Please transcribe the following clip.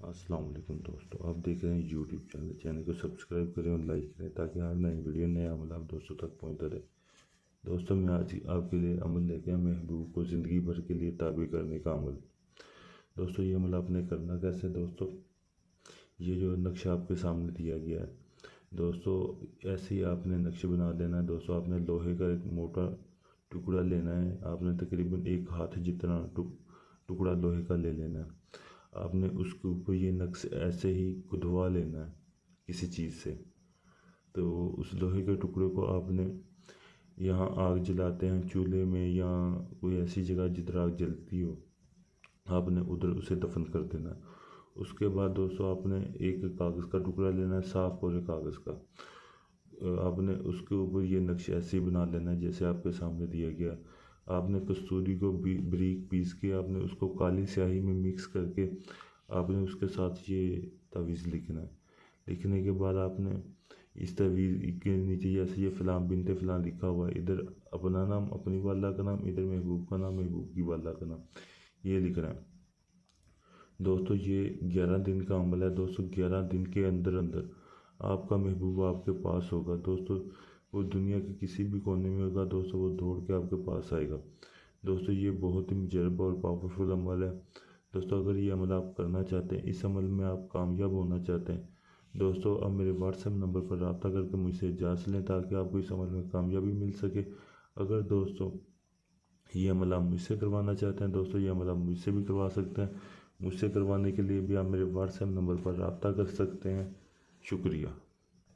अस्सलाम वालेकुम दोस्तों, आप देख रहे हैं यूट्यूब चैनल को सब्सक्राइब करें और लाइक करें ताकि हर नई वीडियो नए अमल आप दोस्तों तक पहुंचता रहे। दोस्तों मैं आज आपके लिए अमल लेके आया महबूब को ज़िंदगी भर के लिए ताबे करने का अमल। दोस्तों ये अमल आपने करना कैसे दोस्तों, ये जो नक्शा आपके सामने दिया गया है दोस्तों, ऐसे ही आपने नक्शे बना देना है। दोस्तों आपने लोहे का एक मोटा टुकड़ा लेना है, आपने तकरीबन एक हाथ जितना टुकड़ा लोहे का ले लेना है। आपने उसके ऊपर ये नक्श ऐसे ही खुदवा लेना है किसी चीज़ से। तो उस लोहे के टुकड़े को आपने यहाँ आग जलाते हैं चूल्हे में या कोई ऐसी जगह जिधर आग जलती हो, आपने उधर उसे दफन कर देना है। उसके बाद दोस्तों आपने एक कागज़ का टुकड़ा लेना है, साफ पूरे कागज़ का। आपने उसके ऊपर ये नक्शा ऐसे ही बना लेना है जैसे आपके सामने दिया गया। आपने कस्तूरी को बारीक पीस के आपने उसको काली स्याही में मिक्स करके आपने उसके साथ ये तावीज़ लिखना है। लिखने के बाद आपने इस तावीज़ के नीचे जैसे ये फ़लाँ बिनते फ़लाँ लिखा हुआ है, इधर अपना नाम अपनी वाला का नाम, इधर महबूब का नाम महबूब की वाला का नाम, ये लिखना है। दोस्तों ये 11 दिन का अमल है। दोस्तों 11 दिन के अंदर अंदर आपका महबूब आपके पास होगा। दोस्तों वो दुनिया के किसी भी कोने में होगा दोस्तों, वो दौड़ के आपके पास आएगा। दोस्तों ये बहुत ही मुजरब और पावरफुल अमल है। दोस्तों अगर ये अमल आप करना चाहते हैं, इस अमल में आप कामयाब होना चाहते हैं दोस्तों, आप मेरे व्हाट्सएप नंबर पर रब्ता करके मुझसे इजाज़त लें ताकि आपको इस अमल में कामयाबी मिल सके। अगर दोस्तों ये अमल आप मुझसे करवाना चाहते हैं दोस्तों, ये अमल आप मुझसे भी करवा सकते हैं। मुझसे करवाने के लिए भी आप मेरे व्हाट्सएप नंबर पर रब्ता कर सकते हैं। शुक्रिया।